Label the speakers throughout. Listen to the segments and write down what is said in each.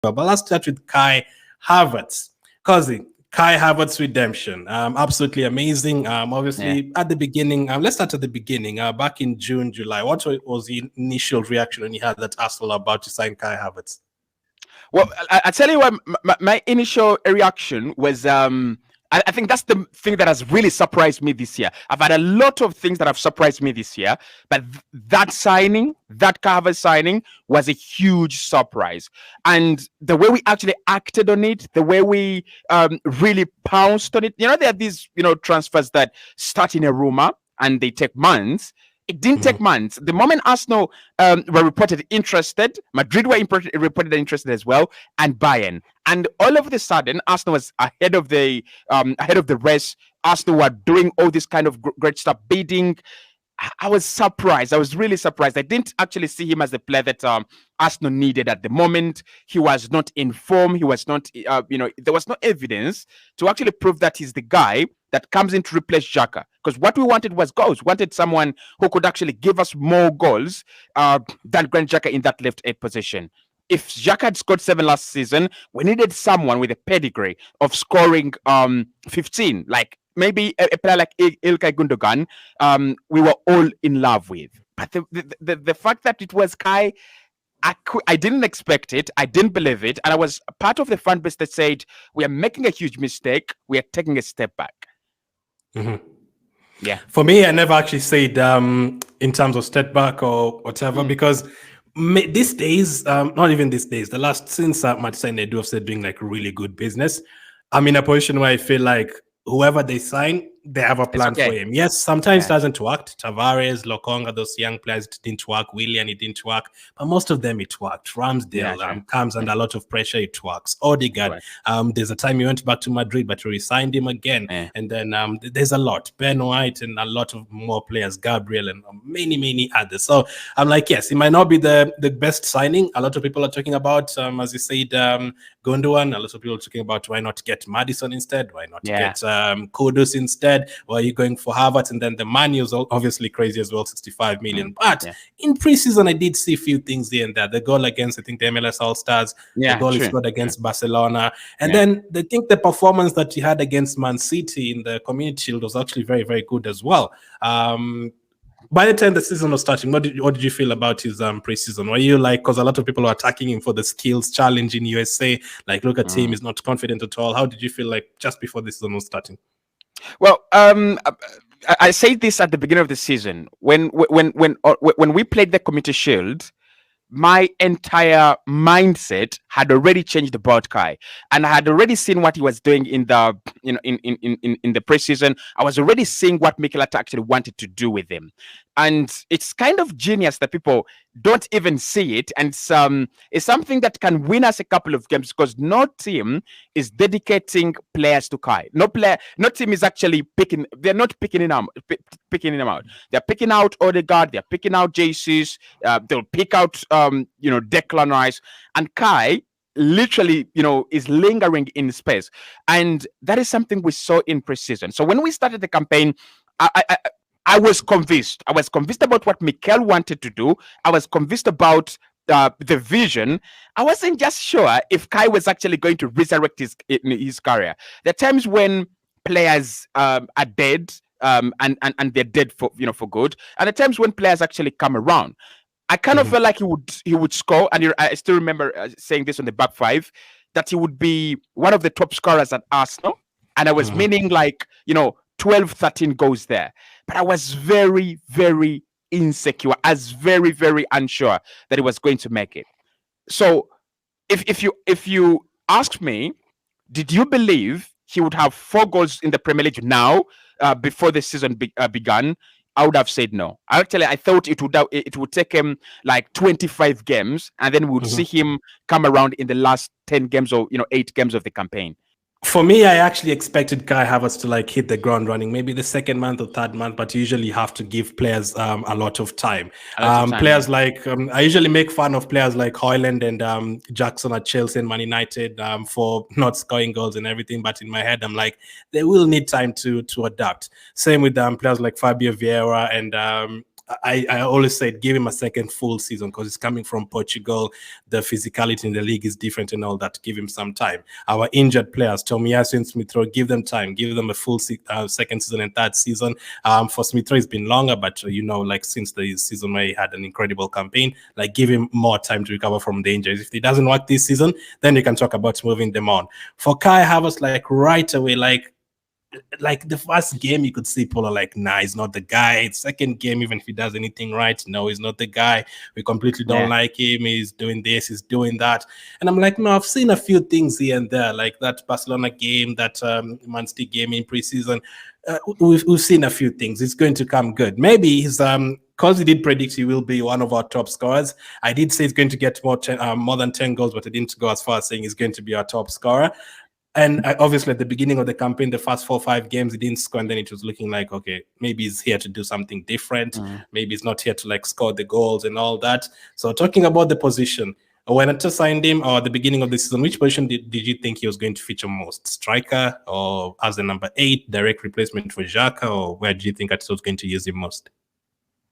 Speaker 1: well. But let's start with Kai Havertz. Kazi, Kai Havertz redemption. Absolutely amazing. Obviously, at the beginning, let's start at the beginning. Back in June, July, what was the initial reaction when you had that Arsenal about to sign Kai Havertz?
Speaker 2: Well, I tell you what, my initial reaction was I think that's the thing that has really surprised me this year. I've had a lot of things that have surprised me this year, but that signing, that Havertz signing, was a huge surprise. And the way we actually acted on it, the way we really pounced on it, there are these transfers that start in a rumor and they take months. It didn't take months. The moment Arsenal were reported interested, Madrid were reported interested as well, and Bayern. And all of a sudden, Arsenal was ahead of the rest. Arsenal were doing all this kind of great stuff, bidding. I was surprised. I was really surprised. I didn't actually see him as the player that Arsenal needed at the moment. He was not in form. He was not, there was no evidence to actually prove that he's the guy that comes in to replace Xhaka. Because what we wanted was goals. We wanted someone who could actually give us more goals than Granit Xhaka in that left 8 position. If Xhaka had scored 7 last season, we needed someone with a pedigree of scoring 15, like maybe a player like Ilkay Gundogan, we were all in love with. But the fact that it was Kai, I didn't expect it. I didn't believe it. And I was part of the fan base that said, we are making a huge mistake. We are taking a step back. Yeah.
Speaker 1: For me, I never actually said in terms of step back or whatever, because these days, not even these days, since Manchester United have said doing like really good business, I'm in a position where I feel like whoever they sign, they have a plan for him. Yes, sometimes it doesn't work. Tavares, Lokonga, those young players, it didn't work. Willian, it didn't work. But most of them, it worked. Ramsdale comes under a lot of pressure, it works. Odegaard, there's a time he went back to Madrid, but we signed him again. And then there's a lot. Ben White and a lot of more players, Gabriel and many others. So I'm like, yes, it might not be the best signing. A lot of people are talking about, as you said, Gundogan. A lot of people are talking about why not get Maddison instead? Why not get Kudus instead? Or are you going for Havertz? And then the money is obviously crazy as well, 65 million. But in preseason, I did see a few things here and there. The goal against, I think, the MLS All-Stars. The goal he scored against Barcelona. And then I think the performance that he had against Man City in the Community Shield was actually very, very good as well. By the time the season was starting, what did you feel about his preseason? Were you like, because a lot of people are attacking him for the skills challenge in USA, like, look at him, he's not confident at all. How did you feel like just before the season was starting?
Speaker 2: Well, I said this at the beginning of the season when we played the Community Shield. My entire mindset had already changed about Kai, and I had already seen what he was doing in the in the preseason. I was already seeing what Mikel Arteta actually wanted to do with him, and it's kind of genius that people don't even see it, and it's something that can win us a couple of games because no team is dedicating players to Kai. No team is actually picking. They're not picking him out. They're picking out Odegaard. They're picking out Jesus. They'll pick out Declan Rice, and Kai literally is lingering in space, and that is something we saw in preseason. So when we started the campaign, I was convinced. I was convinced about what Mikel wanted to do. I was convinced about the vision. I wasn't just sure if Kai was actually going to resurrect his career. There are times when players are dead, and they're dead for good, and at times when players actually come around. I kind of felt like he would score, and I still remember saying this on the back five, that he would be one of the top scorers at Arsenal, and I was meaning like 12, 13 goals there. But I was very, very insecure. I was very, very unsure that he was going to make it. So if you ask me, did you believe he would have 4 goals in the Premier League now before the season began? I would have said no. Actually, I thought it would take him like 25 games, and then we would see him come around in the last 10 games or 8 games of the campaign.
Speaker 1: For me, I actually expected Kai Havertz to like hit the ground running, maybe the second month or third month, but you usually have to give players a lot of time. Players like I usually make fun of players like Højlund and Jackson at Chelsea and Man United for not scoring goals and everything. But in my head, I'm like, they will need time to adapt. Same with players like Fabio Vieira and I always said give him a second full season because he's coming from Portugal. The physicality in the league is different and all that. Give him some time. Our injured players, Tomiyasu and Smith Rowe, give them time. Give them a full second season and third season. For Smith Rowe, it's been longer, but like since the season where he had an incredible campaign, like give him more time to recover from the injuries. If it doesn't work this season, then you can talk about moving them on. For Kai Havertz, like right away, like the first game you could see people are like, nah, he's not the guy. Second game, even if he does anything right, no, he's not the guy. We completely don't like him. He's doing this, he's doing that. And I'm like, no, I've seen a few things here and there, like that Barcelona game, that Man City game in preseason. We've seen a few things. It's going to come good. Maybe he's because he did predict he will be one of our top scorers. I did say he's going to get more than 10 goals, but I didn't go as far as saying he's going to be our top scorer. And obviously, at the beginning of the campaign, the first 4 or 5 games, he didn't score, and then it was looking like, okay, maybe he's here to do something different. Maybe he's not here to like score the goals and all that. So, talking about the position, when I just signed him or at the beginning of the season, which position did you think he was going to feature most? Striker or as the number 8, direct replacement for Xhaka, or where do you think I was going to use him most?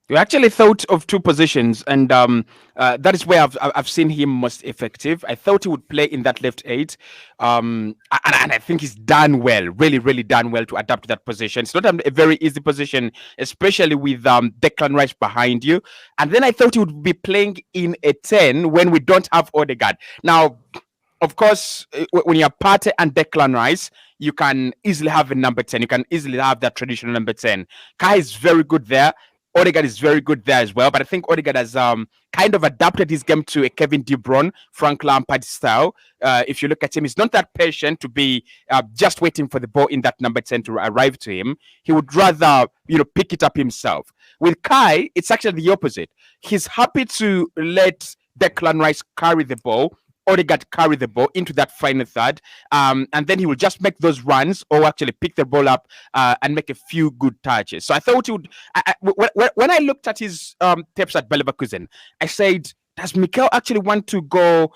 Speaker 2: We actually thought of 2 positions, and that is where I've seen him most effective. I thought he would play in that left 8, and I think he's done well, really done well to adapt to that position. It's not a very easy position, especially with Declan Rice behind you. And then I thought he would be playing in a 10 when we don't have Odegaard. Now, of course, when you have Partey and Declan Rice, you can easily have a number 10. You can easily have that traditional number 10. Kai is very good there. Odegaard is very good there as well, but I think Odegaard has kind of adapted his game to a Kevin De Bruyne, Frank Lampard style. If you look at him, he's not that patient to be just waiting for the ball in that number 10 to arrive to him. He would rather, pick it up himself. With Kai, it's actually the opposite. He's happy to let Declan Rice carry the ball, Odegaard carry the ball into that final third, and then he will just make those runs or actually pick the ball up and make a few good touches. So I thought he would. When I looked at his tapes at Bayer Leverkusen, I said, does Mikel actually want to go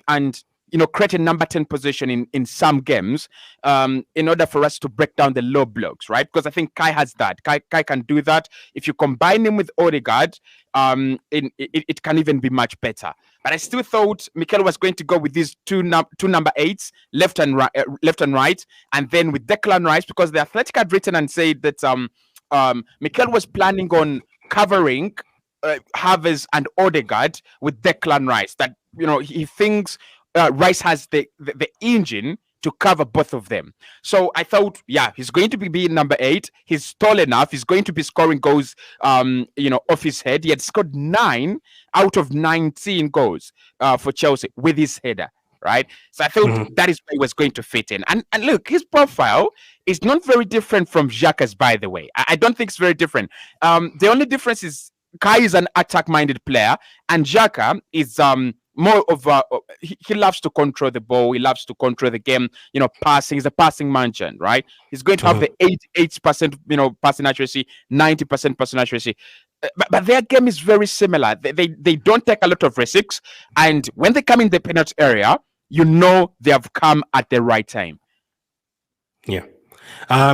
Speaker 2: and create a number 10 position in some games in order for us to break down the low blocks, right? Because I think Kai has that. Kai can do that. If you combine him with Odegaard, it can even be much better. But I still thought Mikel was going to go with these two number 8s, left and right, and then with Declan Rice, because the Athletic had written and said that Mikel was planning on covering Havertz and Odegaard with Declan Rice. That he thinks Rice has the engine to cover both of them. So I thought, he's going to be number 8. He's tall enough. He's going to be scoring goals, off his head. He had scored 9 out of 19 goals for Chelsea with his header, right? So I thought that is where he was going to fit in. And look, his profile is not very different from Xhaka's, by the way. I don't think it's very different. The only difference is Kai is an attack-minded player, and Xhaka is more of he loves to control the ball. He loves to control the game. Passing. He's a passing merchant, right? He's going to have the 88%, passing accuracy, 90% passing accuracy. But their game is very similar. They don't take a lot of risks, and when they come in the penalty area, they have come at the right time.
Speaker 1: Yeah.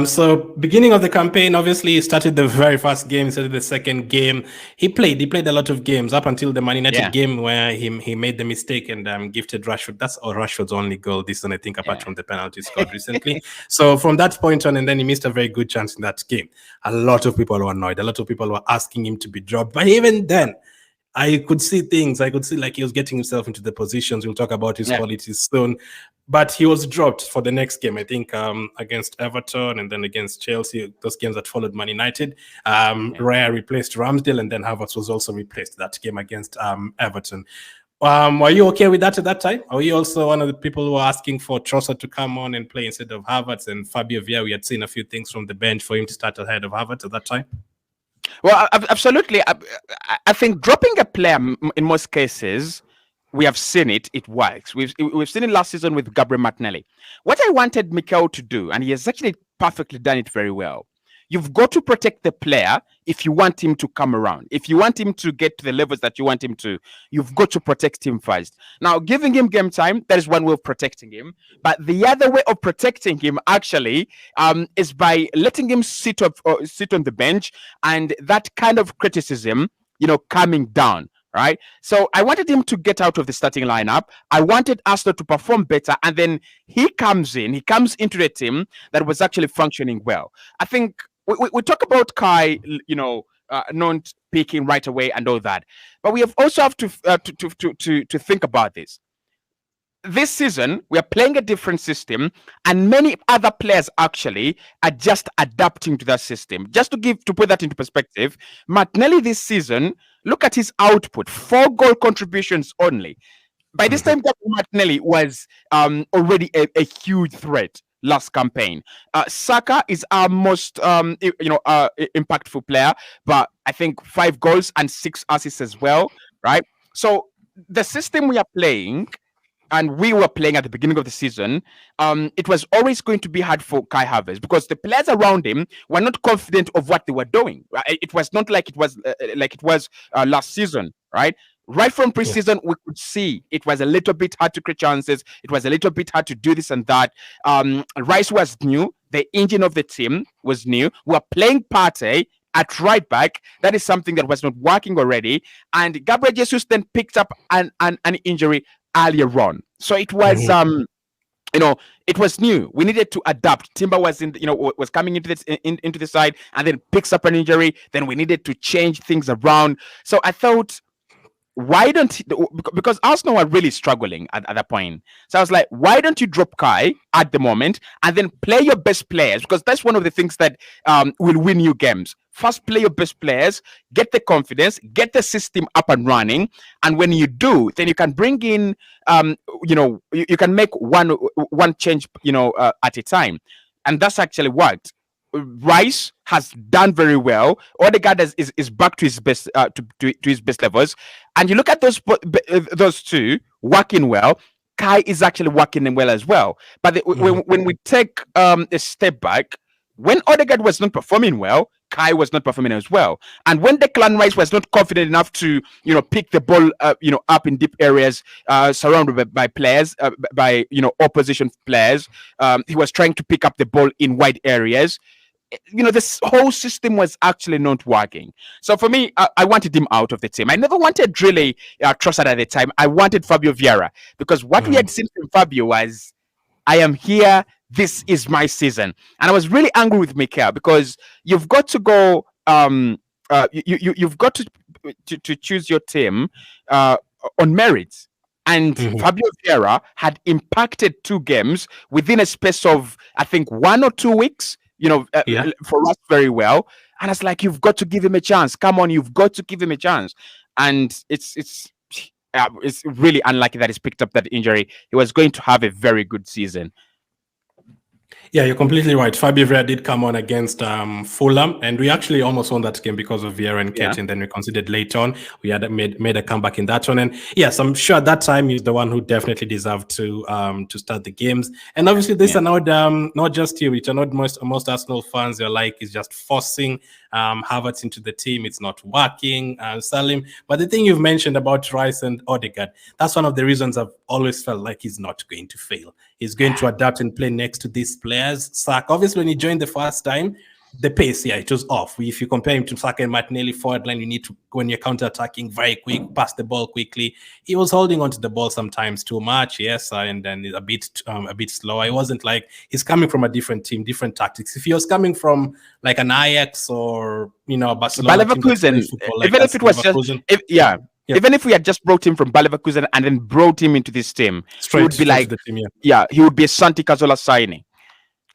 Speaker 1: So beginning of the campaign, obviously he started the very first game, he started the second game. He played a lot of games up until the Man United game where he made the mistake and gifted Rashford. That's Rashford's only goal this one, I think, apart from the penalty scored recently. So from that point on, and then he missed a very good chance in that game. A lot of people were annoyed. A lot of people were asking him to be dropped. But even then, I could see things. I could see like he was getting himself into the positions. We'll talk about his qualities soon. But he was dropped for the next game, I think, against Everton and then against Chelsea, those games that followed Man United. Raya replaced Ramsdale, and then Havertz was also replaced that game against Everton. Were you okay with that at that time? Are you also one of the people who were asking for Trossard to come on and play instead of Havertz? And Fabio Vieira, we had seen a few things from the bench for him to start ahead of Havertz at that time?
Speaker 2: Well, absolutely. I think dropping a player in most cases, we have seen it. It works. We've seen it last season with Gabriel Martinelli. What I wanted Mikel to do, and he has actually perfectly done it very well, you've got to protect the player if you want him to come around. If you want him to get to the levels that you want him to, you've got to protect him first. Now, giving him game time, that is one way of protecting him. But the other way of protecting him actually is by letting him sit on the bench, and that kind of criticism, coming down. Right. So I wanted him to get out of the starting lineup. I wanted Arsenal to perform better. And then he comes into the team that was actually functioning well. I think we talk about Kai, not peaking right away and all that. But we also have to think about this. This season, we are playing a different system, and many other players actually are just adapting to that system. Just to put that into perspective, Martinelli this season, look at his output, 4 goal contributions only. By this time, Martinelli was already a huge threat last campaign. Saka is our most impactful player, but I think 5 goals and 6 assists as well, right? So the system we are playing, and we were playing at the beginning of the season, it was always going to be hard for Kai Havertz because the players around him were not confident of what they were doing. It was not like it was last season, right? Right from preseason, we could see it was a little bit hard to create chances. It was a little bit hard to do this and that. Rice was new. The engine of the team was new. We were playing Partey at right back. That is something that was not working already. And Gabriel Jesus then picked up an injury earlier on. So it was it was new. We needed to adapt. Timber was was coming into the side and then picks up an injury. Then we needed to change things around. So I thought, why don't because Arsenal were really struggling at that point. So I was like, why don't you drop Kai at the moment and then play your best players? Because that's one of the things that will win you games. First, play your best players, get the confidence, get the system up and running. And when you do, then you can bring in, you can make one change, at a time. And that's actually worked. Rice has done very well. Odegaard is back to his best to his best levels. And you look at those two working well. Kai is actually working well as well. But when we take a step back, when Odegaard was not performing well, Kai was not performing as well. And when Declan Rice was not confident enough to, pick the ball, up in deep areas, surrounded by players, by opposition players, he was trying to pick up the ball in wide areas. This whole system was actually not working. So for me, I wanted him out of the team. I never wanted really Trossard at the time. I wanted Fabio Vieira because what we had seen from Fabio was, I am here. This is my season. And I was really angry with Mikel because you've got to go. You've got to choose your team on merit. And Fabio Vieira had impacted 2 games within a space of, I think, 1 or 2 weeks. For us very well. And it's like, you've got to give him a chance. Come on, you've got to give him a chance. And it's really unlucky that he's picked up that injury. He was going to have a very good season.
Speaker 1: Yeah, you're completely right. Fabio Vieira did come on against Fulham, and we actually almost won that game because of Vieira and Keita, and then we considered late on. We had made a comeback in that one. And yes, I'm sure at that time he's the one who definitely deserved to start the games. And obviously this are not just you, which are not most Arsenal fans. They're like, he's just forcing Havertz into the team. It's not working, Salim. But the thing you've mentioned about Rice and Odegaard, that's one of the reasons I've always felt like he's not going to fail. He's going to adapt and play next to these players. Saka, obviously, when he joined the first time, the pace, it was off. If you compare him to Saka and Martinelli forward line, you need to, when you're counter-attacking, very quick, pass the ball quickly. He was holding onto the ball sometimes too much, and then a bit slower. It wasn't like he's coming from a different team, different tactics. If he was coming from like an Ajax or Barcelona,
Speaker 2: Leverkusen, even if it was just, even if we had just brought him from Bayer Leverkusen and then brought him into this team, he would be like, he would be a Santi Cazorla signing.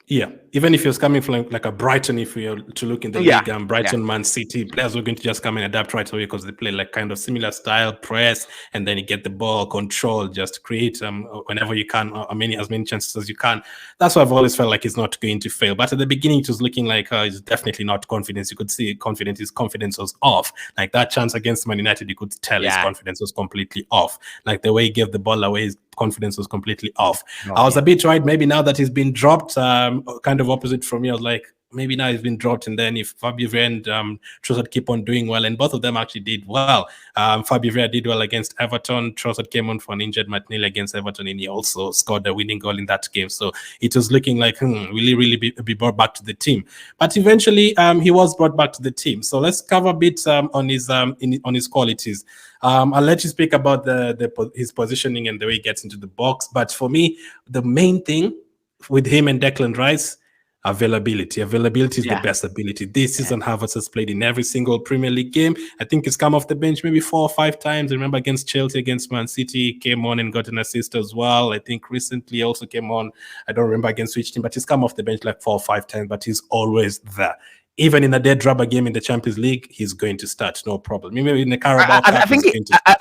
Speaker 1: Yeah, even if he was coming from like a Brighton, if we are to look in the league, Brighton, Man City, players are going to just come and adapt right away because they play like kind of similar style, press, and then you get the ball, control, just create whenever you can, as many chances as you can. That's why I've always felt like he's not going to fail. But at the beginning, it was looking like he's definitely not confident. You could see his confidence was off. Like that chance against Man United, you could tell his confidence was completely off. Like the way he gave the ball away, his confidence was completely off. I was a bit worried maybe now that he's been dropped, kind of opposite from me. I was like, maybe now he's been dropped, and then if Fabio Vieira and Trossard keep on doing well, and both of them actually did well. Fabio Vieira did well against Everton. Trossard came on for an injured Martinelli against Everton, and he also scored a winning goal in that game. So it was looking like really be brought back to the team. But eventually, he was brought back to the team. So let's cover a bit on his qualities. I'll let you speak about his positioning and the way he gets into the box. But for me, the main thing with him and Declan Rice, availability. Availability is the best ability. This season, Havertz has played in every single Premier League game. I think he's come off the bench maybe 4 or 5 times. I remember against Chelsea, against Man City, came on and got an assist as well. I think recently also came on. I don't remember against which team, but he's come off the bench like 4 or 5 times, but he's always there. Even in a dead rubber game in the Champions League, he's going to start, no problem. Maybe in the Carabao Cup,
Speaker 2: I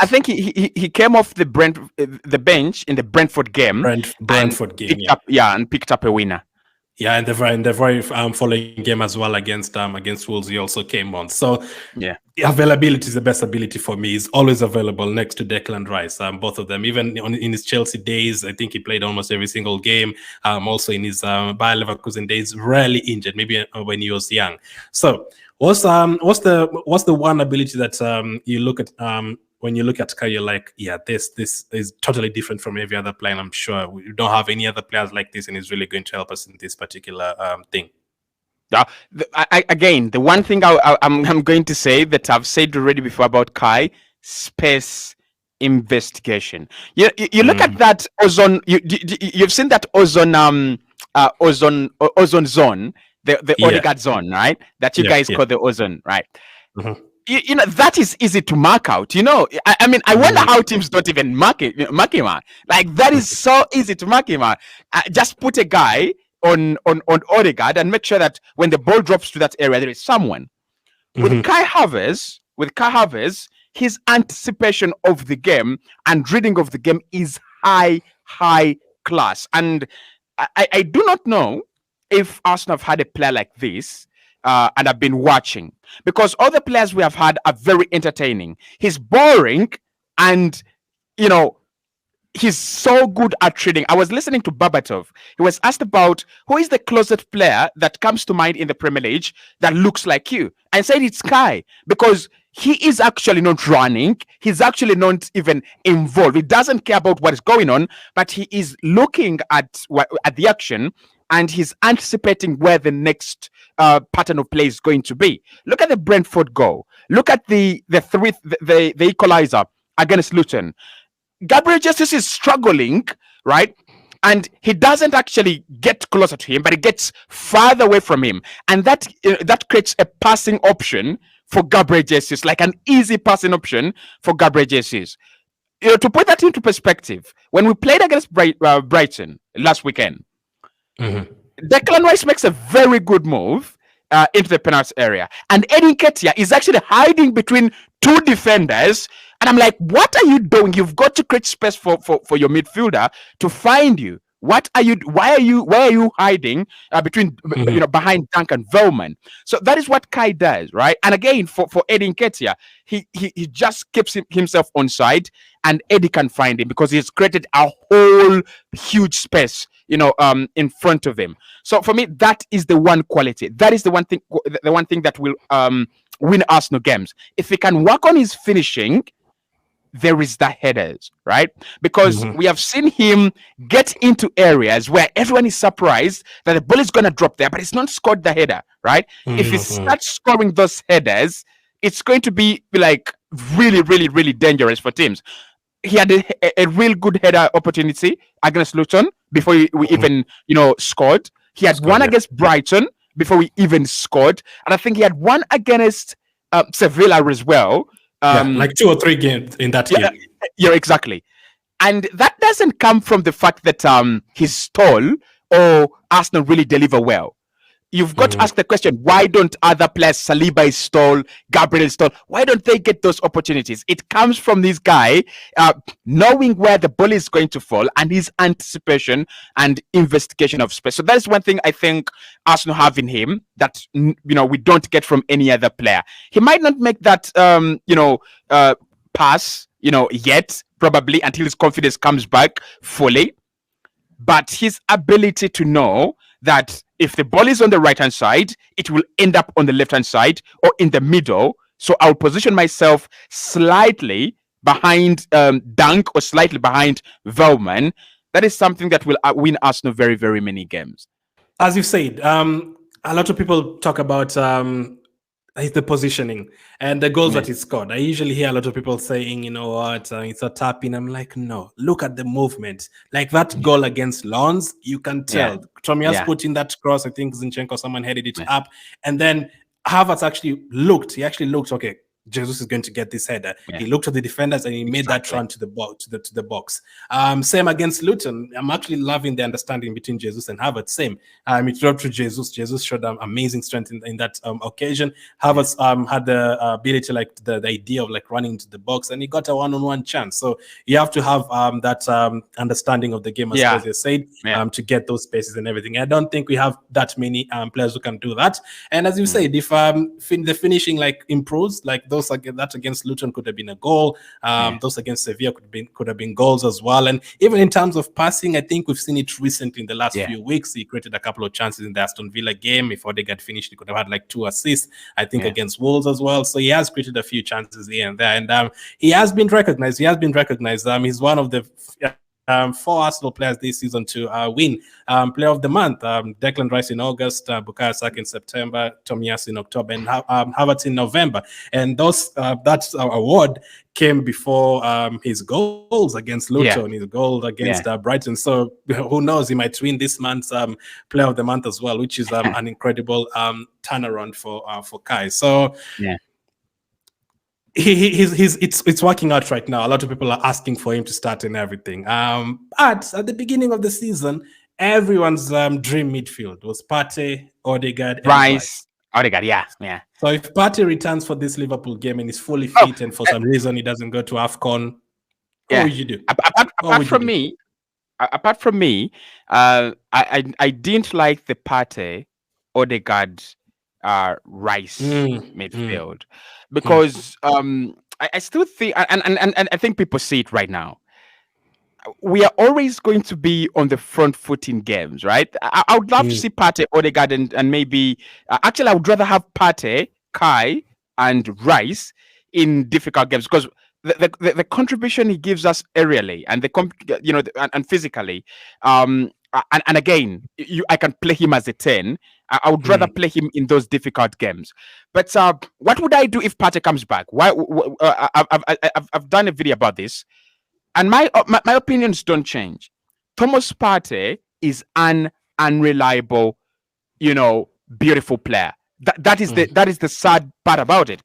Speaker 2: think he came off the bench in the Brentford game.
Speaker 1: Brentford game,
Speaker 2: and picked up a winner.
Speaker 1: Yeah, and the very following game as well against Wolves, he also came on. So availability is the best ability for me. He's always available next to Declan Rice. Both of them, even in his Chelsea days, I think he played almost every single game. Also in his Bayer Leverkusen days, rarely injured. Maybe when he was young. So what's the one ability that you look at when you look at Kai, you're like, this is totally different from every other player. And I'm sure we don't have any other players like this, and it's really going to help us in this particular thing.
Speaker 2: Again, the one thing I'm going to say that I've said already before about Kai, space investigation. You look at that ozone. You've seen that ozone zone, the Odegaard zone, right? That you guys call the ozone, right? Mm-hmm. You know, that is easy to mark out. You know, I mean, I wonder how teams don't even mark him out. Like, that is so easy to mark him out. Just put a guy on Odegaard and make sure that when the ball drops to that area, there is someone. With Kai Havertz, his anticipation of the game and reading of the game is high class. And I do not know if Arsenal have had a player like this. And I've been watching, because all the players we have had are very entertaining. He's boring, and you know, he's so good at reading. I was listening to Babatov. He was asked about who is the closest player that comes to mind in the Premier League that looks like you, and said it's Kai, because he is actually not running. He's actually not even involved. He doesn't care about what is going on, but he is looking at the action, and he's anticipating where the next pattern of play is going to be. Look at the Brentford goal. Look at the equalizer against Luton. Gabriel Jesus is struggling, right? And he doesn't actually get closer to him, but he gets farther away from him. And that creates a passing option for Gabriel Jesus, like an easy passing option for Gabriel Jesus. You know, to put that into perspective, when we played against Brighton last weekend, Declan Rice makes a very good move into the penalty area, and Eddie Nketiah is actually hiding between 2 defenders. And I'm like, what are you doing? You've got to create space for your midfielder to find you. What are you? Why are you hiding between behind Dunk and Velman? So that is what Kai does, right? And again, for Eddie Nketiah, he just keeps himself on side, and Eddie can find him because he's created a whole huge space, in front of him. So for me, that is the one quality. That is the one thing that will win Arsenal games. If he can work on his finishing, there is the headers, right? Because we have seen him get into areas where everyone is surprised that the ball is going to drop there, but it's not scored the header, right? If he starts scoring those headers, it's going to be like really, really, really dangerous for teams. He had a real good header opportunity against Luton before we even, scored. He had one against Brighton before we even scored. And I think he had one against Sevilla as well.
Speaker 1: Like 2 or 3 games in that game.
Speaker 2: Yeah, exactly. And that doesn't come from the fact that he's stall or Arsenal really deliver well. You've got to ask the question, why don't other players, Saliba is stall, Gabriel is stall, why don't they get those opportunities? It comes from this guy knowing where the ball is going to fall and his anticipation and investigation of space. So that's one thing I think Arsenal have in him that, we don't get from any other player. He might not make that, pass, yet, probably until his confidence comes back fully. But his ability to know that if the ball is on the right hand side, it will end up on the left hand side or in the middle. So I'll position myself slightly behind Dunk or slightly behind Velman. That is something that will win Arsenal very, very many games.
Speaker 1: As you said, a lot of people talk about the positioning and the goals that he scored. I usually hear a lot of people saying, you know what, it's a tap-in. I'm like, no, look at the movement. Like that goal against Lons, you can tell. Tomias put in that cross. I think Zinchenko, someone headed it up. And then Havertz actually looked. He actually looked, okay, Jesus is going to get this header. He looked at the defenders and he made that run to the box. To the box. Same against Luton. I'm actually loving the understanding between Jesus and Havertz. Same. It dropped to Jesus. Jesus showed amazing strength in that occasion. Havertz had the ability, like the idea of like running into the box, and he got a one-on-one chance. So you have to have that understanding of the game, as you said, to get those spaces and everything. I don't think we have that many players who can do that. And as you said, if the finishing like improves, like those that against Luton could have been a goal. Those against Sevilla could have been goals as well. And even in terms of passing, I think we've seen it recently in the last few weeks. He created a couple of chances in the Aston Villa game. If Odegaard finished, he could have had like 2 assists, I think, against Wolves as well. So he has created a few chances here and there. And he has been recognized. He's one of the 4 Arsenal players this season to win Player of the Month. Declan Rice in August, Bukayo Saka in September, Tomiyasu in October, and Havertz in November. And that award came before his goals against Luton, his goal against Brighton. So who knows, he might win this month's Player of the Month as well, which is an incredible turnaround for Kai. So it's working out right now. A lot of people are asking for him to start and everything. But at the beginning of the season, everyone's dream midfield was Partey, Odegaard, and Rice.
Speaker 2: Odegaard, yeah.
Speaker 1: So if Partey returns for this Liverpool game and is fully fit, and for some reason he doesn't go to AFCON, what would you do?
Speaker 2: Apart from me, I didn't like the Partey, Odegaard, Rice midfield, because I still think, and I think people see it right now, we are always going to be on the front foot in games, right? I would love to see Partey, Odegaard, and maybe actually I would rather have Partey, Kai, and Rice in difficult games, because the contribution he gives us aerially and and physically, and again, I can play him as a 10. I would rather play him in those difficult games. But what would I do if Partey comes back? I've done a video about this, and my opinions don't change. Thomas Partey is an unreliable, beautiful player. That is the sad part about it.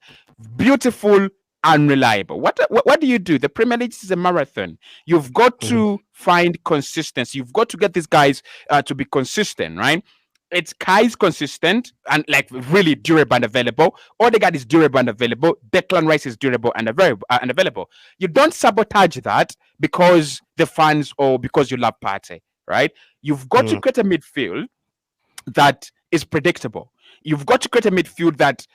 Speaker 2: Beautiful, unreliable. What do you do? The Premier League is a marathon. You've got to find consistency. You've got to get these guys to be consistent, right? It's Kai's consistent and like really durable and available. Odegaard is durable and available. Declan Rice is durable and available. You don't sabotage that because the fans or because you love Partey, right? You've got to create a midfield that is predictable. You've got to create a midfield that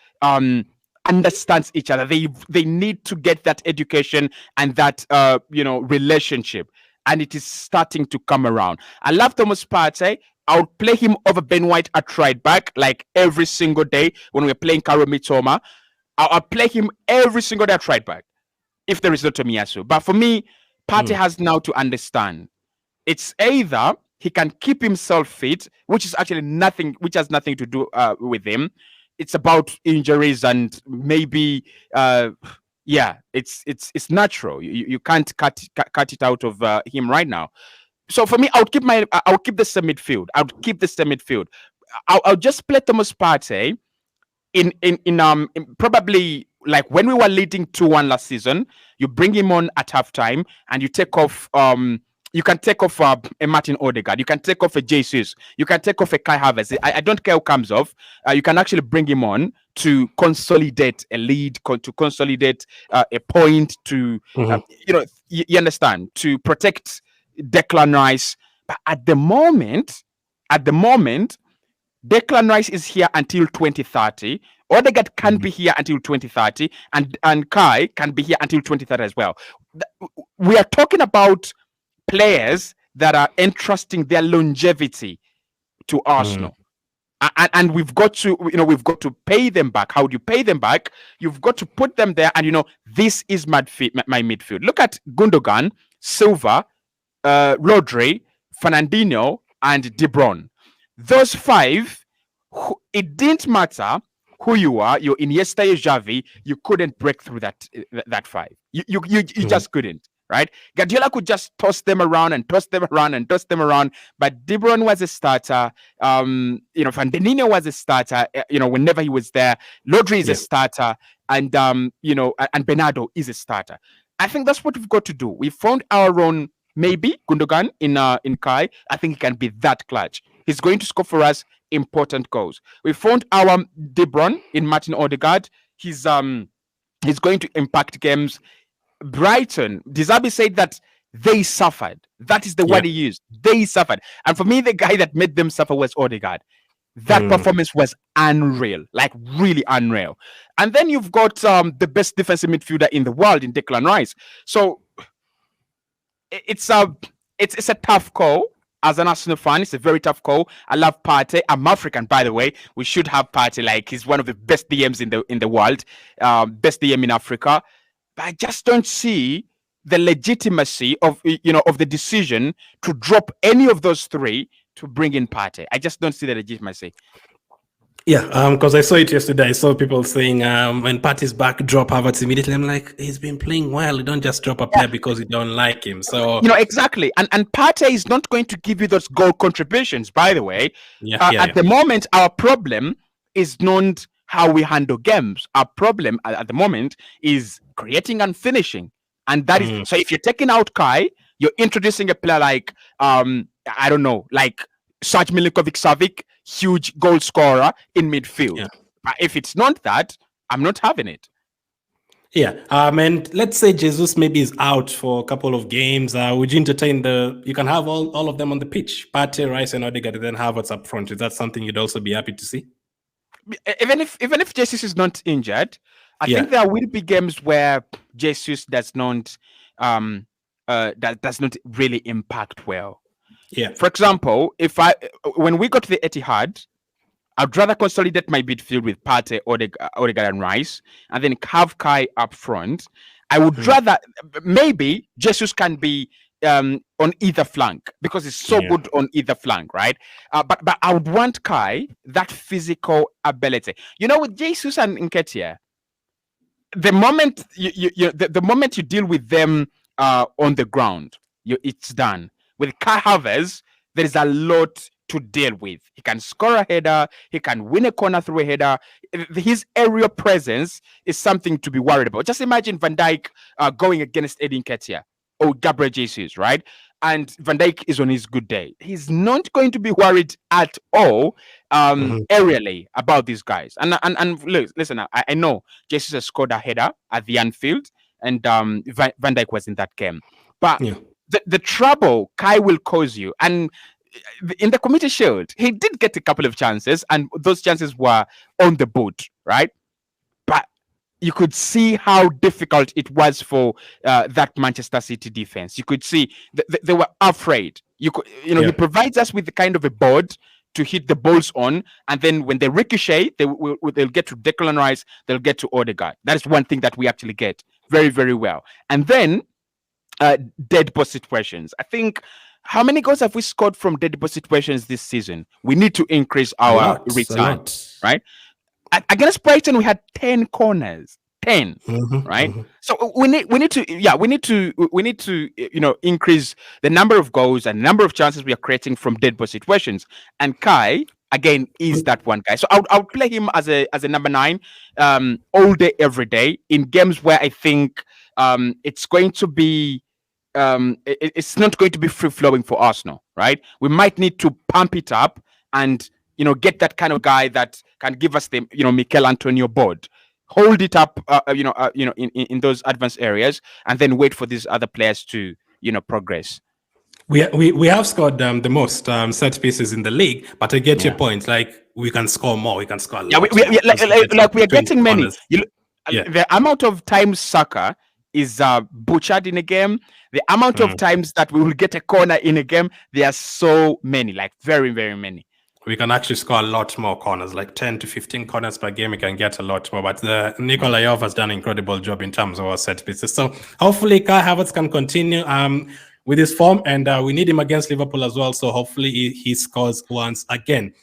Speaker 2: understands each other. They need to get that education and that relationship, and it is starting to come around. I love Thomas Partey. I would play him over Ben White at right back, like every single day when we're playing Karo Mitoma. I'll play him every single day at right back if there is no Tomiyasu. But for me, Partey has now to understand. It's either he can keep himself fit, which is actually nothing, which has nothing to do with him. It's about injuries and maybe, it's natural. You can't cut it out of him right now. So for me, I would keep the same midfield. I'll just play Thomas Partey in probably like when we were leading 2-1 last season. You bring him on at halftime and you take off. You can take off a Martin Odegaard. You can take off a Jesus. You can take off a Kai Havertz. I don't care who comes off. You can actually bring him on to consolidate a lead, to consolidate a point. To you understand, to protect Declan Rice. But at the moment, Declan Rice is here until 2030. Odegaard can be here until 2030, and Kai can be here until 2030 as well. We are talking about players that are entrusting their longevity to Arsenal. And we've got to pay them back. How do you pay them back? You've got to put them there, and this is my midfield. Look at Gundogan, Silva, Rodri, Fernandinho, and De Bruyne. Those five, it didn't matter who you are. You're Iniesta, you're Xavi. You couldn't break through that five. You just couldn't. Right? Guardiola could just toss them around and toss them around and toss them around. But De Bruyne was a starter. Fernandinho was a starter. Whenever he was there, Rodri is a starter, and and Bernardo is a starter. I think that's what we've got to do. We found our own, maybe Gundogan in Kai. I think he can be that clutch. He's going to score for us important goals. We found our De Bruyne in Martin Odegaard. He's going to impact games. Brighton, Dizabi said that they suffered. That is the word he used. They suffered. And for me, the guy that made them suffer was Odegaard. That performance was unreal, like really unreal. And then you've got the best defensive midfielder in the world in Declan Rice. So it's a tough call. As an Arsenal fan, it's a very tough call. I love Partey. I'm African, by the way. We should have Partey. Like, he's one of the best DMs in the world, best DM in Africa. But I just don't see the legitimacy of the decision to drop any of those three to bring in Partey. I just don't see the legitimacy.
Speaker 1: Yeah, because I saw it yesterday. I saw people saying when Partey's back, drop Havertz immediately. I'm like, he's been playing well. You don't just drop a player because you don't like him. So
Speaker 2: exactly. And Partey is not going to give you those goal contributions, by the way. At the moment, our problem is not how we handle games. Our problem at the moment is creating and finishing. And that is so if you're taking out Kai, you're introducing a player like I don't know, like Serge Milinkovic-Savic, huge goal scorer in midfield. Yeah. But if it's not that, I'm not having it.
Speaker 1: Yeah. And let's say Jesus maybe is out for a couple of games. Would you entertain you can have all of them on the pitch, Partey, Rice, and Odegaard, and then Havertz up front? Is that something you'd also be happy to see?
Speaker 2: Even if Jesus is not injured, I think there will be games where Jesus does not really impact well.
Speaker 1: Yeah.
Speaker 2: For example, when we go to the Etihad, I'd rather consolidate my midfield with Partey, Odegaard, and Rice, and then have Kai up front. I would rather maybe Jesus can be on either flank because it's so good on either flank, right? But I would want Kai, that physical ability. With Jesus and Nketiah, the moment the moment you deal with them on the ground, it's done. With Kai Havertz, there is a lot to deal with. He can score a header. He can win a corner through a header. His aerial presence is something to be worried about. Just imagine Van Dijk going against Eddie Nketiah or Gabriel Jesus, right? And Van Dijk is on his good day. He's not going to be worried at all aerially about these guys. And look, listen, I know Jesus has scored a header at the Anfield, and Van Dijk was in that game. But the trouble Kai will cause you, and in the Community Shield, he did get a couple of chances, and those chances were on the boot, right? But you could see how difficult it was for that Manchester City defense. You could see they were afraid. He provides us with the kind of a board to hit the balls on, and then when they ricochet, they'll get to Declan Rice, they'll get to Odegaard. That is one thing that we actually get very, very well. And then dead ball situations. I think, how many goals have we scored from dead ball situations this season? We need to increase our return, right? Against Brighton, we had 10 corners. 10, right? So we need to increase the number of goals and number of chances we are creating from dead ball situations. And Kai, again, is that one guy. So I'll play him as a number 9 all day, every day, in games where I think it's going to be it's not going to be free flowing for Arsenal, right? We might need to pump it up and get that kind of guy that can give us the Mikel Antonio board, hold it up, in those advanced areas, and then wait for these other players to progress.
Speaker 1: We have scored the most set pieces in the league, but I get your point. Like, we can score more. We can score a lot.
Speaker 2: We are getting many. The amount of times Saka is butchered in a game, the amount of times that we will get a corner in a game, there are so many, like very, very many.
Speaker 1: we can actually score a lot more corners, like 10 to 15 corners per game. We can get a lot more. But Nikolayov has done an incredible job in terms of our set pieces. So hopefully Kai Havertz can continue with his form, and we need him against Liverpool as well. So hopefully he scores once again.